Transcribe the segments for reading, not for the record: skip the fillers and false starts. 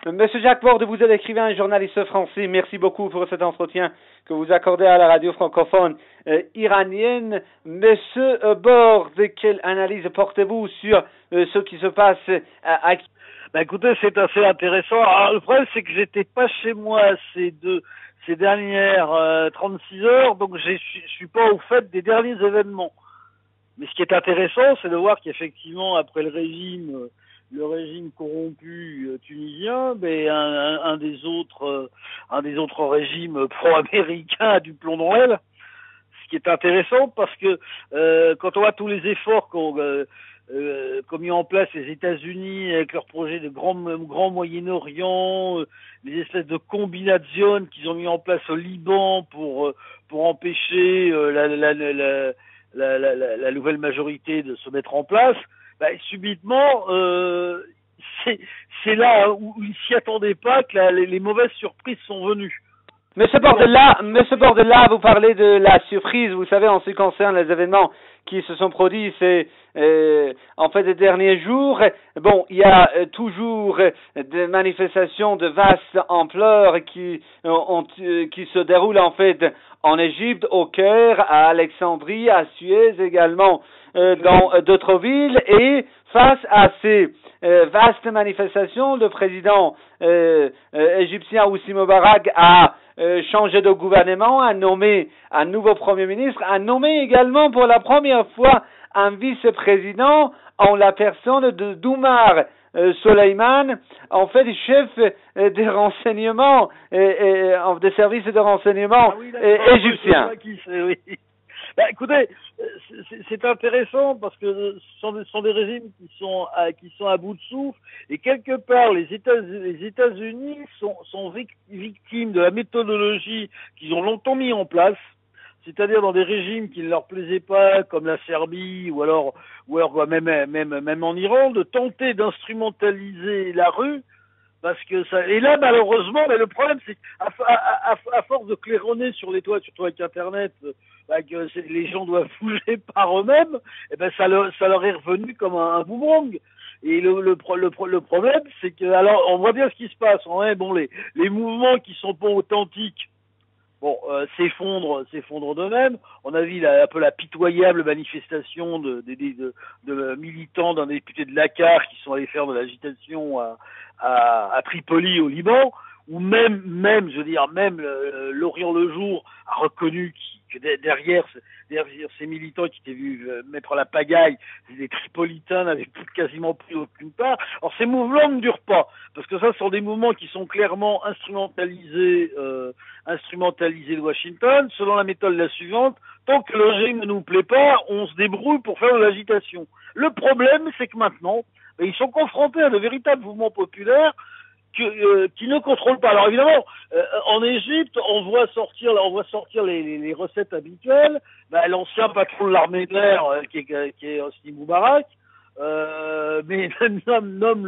Monsieur Jacques Borde, vous êtes écrivain et journaliste français. Merci beaucoup pour cet entretien que vous accordez à la radio francophone iranienne. Monsieur Borde, quelle analyse portez-vous sur ce qui se passe à écoutez, c'est assez intéressant. Alors, le problème, c'est que j'étais pas chez moi ces dernières 36 heures, donc je suis pas au fait des derniers événements. Mais ce qui est intéressant, c'est de voir qu'effectivement, après le régime corrompu tunisien, un des autres régimes pro-américains a du plomb dans l'aile. Ce qui est intéressant parce que quand on voit tous les efforts qu'ont mis en place les États-Unis avec leur projet de grand Moyen-Orient, les espèces de combinations qu'ils ont mis en place au Liban pour empêcher la nouvelle majorité de se mettre en place, subitement, c'est là où ils s'y attendaient pas que les mauvaises surprises sont venues. Monsieur Bordella, vous parlez de la surprise. Vous savez, en ce qui concerne les événements qui se sont produits en fait des derniers jours, bon, il y a toujours des manifestations de vaste ampleur qui se déroulent en fait en Égypte, au Caire, à Alexandrie, à Suez également, dans d'autres villes, et face à ces vastes manifestations, le président égyptien Hosni Moubarak a changé de gouvernement, a nommé un nouveau premier ministre, a nommé également pour la première fois un vice-président en la personne de Doumar Soleiman, en fait chef des renseignements, des services de renseignement égyptiens. Oui. Écoutez, c'est intéressant parce que ce sont des régimes qui sont à bout de souffle, et quelque part les États-Unis sont victimes de la méthodologie qu'ils ont longtemps mis en place, c'est-à-dire dans des régimes qui ne leur plaisaient pas, comme la Serbie ou alors même en Iran, de tenter d'instrumentaliser la rue. Parce que ça, et là, malheureusement, le problème, c'est qu'à force de claironner sur les toits, surtout avec Internet, que les gens doivent bouger par eux-mêmes, ça leur est revenu comme un boomerang. Et le problème, c'est que, alors, on voit bien ce qui se passe. Les mouvements qui sont pas authentiques, s'effondrent d'eux-mêmes. On a vu un peu la pitoyable manifestation de militants d'un député de Dakar qui sont allés faire de l'agitation à Tripoli, au Liban, où même l'Orient le Jour a reconnu que derrière ces militants qui étaient vus mettre la pagaille, les Tripolitains n'avaient quasiment pris aucune part. Alors ces mouvements ne durent pas, parce que ça ce sont des mouvements qui sont clairement instrumentalisés de Washington, selon la méthode la suivante: tant que le régime ne nous plaît pas, on se débrouille pour faire de l'agitation. Le problème, c'est que maintenant, ils sont confrontés à de véritables mouvements populaires qui ne contrôlent pas. Alors évidemment, en Égypte, on voit sortir les recettes habituelles. L'ancien patron de l'armée de l'air, qui est Hosni Moubarak, mais nomme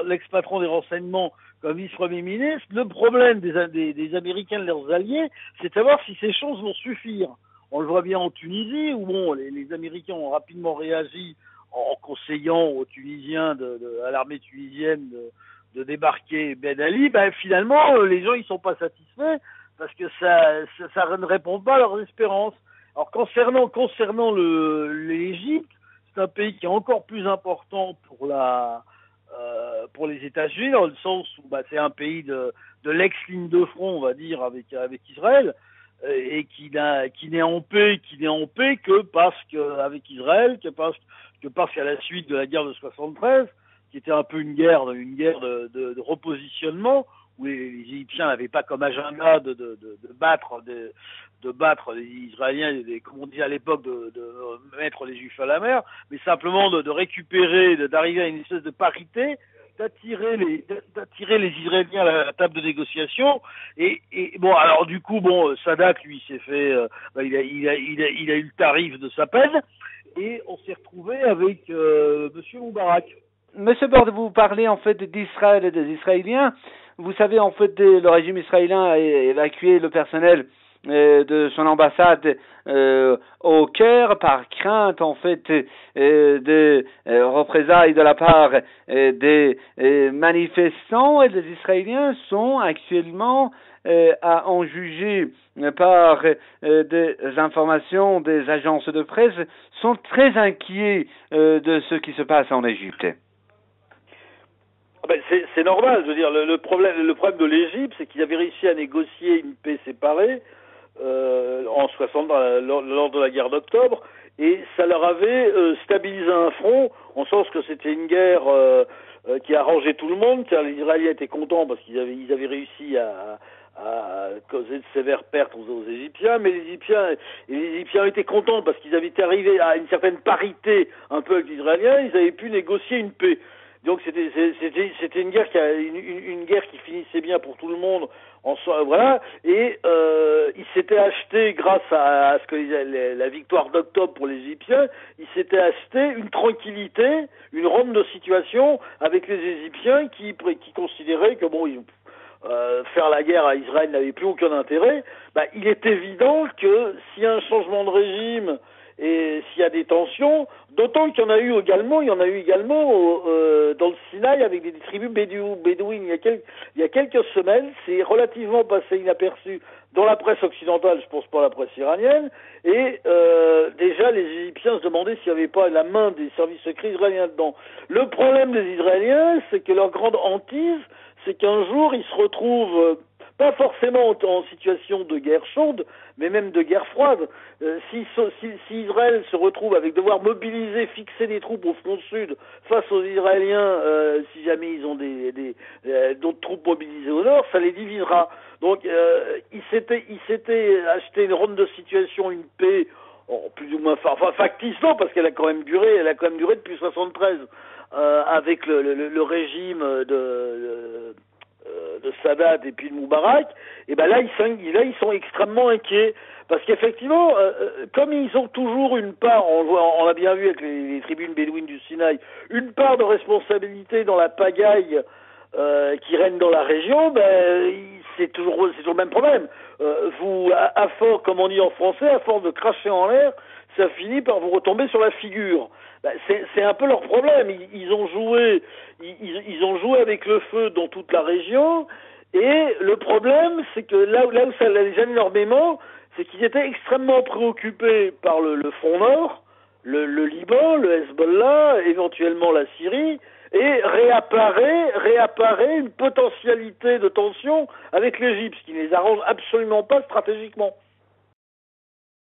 l'ex-patron des renseignements comme vice-premier ministre. Le problème des Américains et de leurs alliés, c'est de savoir si ces choses vont suffire. On le voit bien en Tunisie, où les Américains ont rapidement réagi en conseillant aux Tunisiens, à l'armée tunisienne, de débarquer Ben Ali. Finalement, les gens ils sont pas satisfaits parce que ça ne répond pas à leurs espérances. Alors concernant l'Égypte, c'est un pays qui est encore plus important pour les États-Unis, dans le sens où c'est un pays de l'ex-ligne de front, on va dire, avec Israël, et qui n'est en paix que parce qu'avec Israël, que parce qu'à la suite de la guerre de 73, qui était un peu une guerre de repositionnement, où les Égyptiens n'avaient pas comme agenda de battre les Israéliens, comme on disait à l'époque, de mettre les Juifs à la mer, mais simplement de récupérer, d'arriver à une espèce de parité, d'attirer les Israéliens à la table de négociation. Et alors du coup, Sadat, lui, s'est fait, il a eu le tarif de sa peine, et on s'est retrouvé avec Monsieur Moubarak. Monsieur Borde, vous parlez en fait d'Israël et des Israéliens. Vous savez, en fait, le régime israélien a évacué le personnel de son ambassade au Caire par crainte en fait de représailles de la part des manifestants, et les Israéliens sont actuellement à en juger par des informations des agences de presse, sont très inquiets de ce qui se passe en Égypte. Ben c'est normal, je veux dire, le problème de l'Égypte, c'est qu'ils avaient réussi à négocier une paix séparée en 60 lors de la guerre d'octobre, et ça leur avait stabilisé un front, en sens que c'était une guerre qui arrangeait tout le monde, car les Israéliens étaient contents parce qu'ils avaient réussi à causer de sévères pertes aux Égyptiens, mais les Égyptiens étaient contents parce qu'ils avaient été arrivés à une certaine parité un peu avec les Israéliens, ils avaient pu négocier une paix. Donc c'était une guerre une guerre qui finissait bien pour tout le monde, voilà, et ils s'étaient achetés, grâce à ce que la victoire d'octobre pour les Égyptiens, ils s'étaient achetés une tranquillité, une ronde de situation avec les Égyptiens qui considéraient que faire la guerre à Israël n'avait plus aucun intérêt. Il est évident que s'il y a un changement de régime et s'il y a des tensions, d'autant qu'il y en a eu également dans le Sinaï avec des tribus bédouines il y a quelques semaines, c'est relativement passé inaperçu dans la presse occidentale, je pense pas à la presse iranienne, et déjà les Égyptiens se demandaient s'il n'y avait pas la main des services secrets israéliens dedans. Le problème des Israéliens, c'est que leur grande hantise, c'est qu'un jour ils se retrouvent pas forcément en situation de guerre chaude, mais même de guerre froide. Si Israël se retrouve avec devoir mobiliser, fixer des troupes au front sud face aux Israéliens, si jamais ils ont d'autres troupes mobilisées au nord, ça les divisera. Donc ils s'étaient acheté une ronde de situation, une paix, plus ou moins factice, non, parce qu'elle a quand même duré depuis 73 avec le régime de Sadat et puis de Moubarak. Et là ils sont extrêmement inquiets parce qu'effectivement, comme ils ont toujours une part, on l'a bien vu avec les tribunes bédouines du Sinaï, une part de responsabilité dans la pagaille qui règne dans la région, c'est toujours le même problème. À force, comme on dit en français, à force de cracher en l'air, ça finit par vous retomber sur la figure. C'est un peu leur problème. Ils ont joué avec le feu dans toute la région, et le problème, c'est que là où ça les gêne énormément, c'est qu'ils étaient extrêmement préoccupés par le front nord, le Liban, le Hezbollah, éventuellement la Syrie, et réapparaît une potentialité de tension avec l'Égypte, ce qui ne les arrange absolument pas stratégiquement.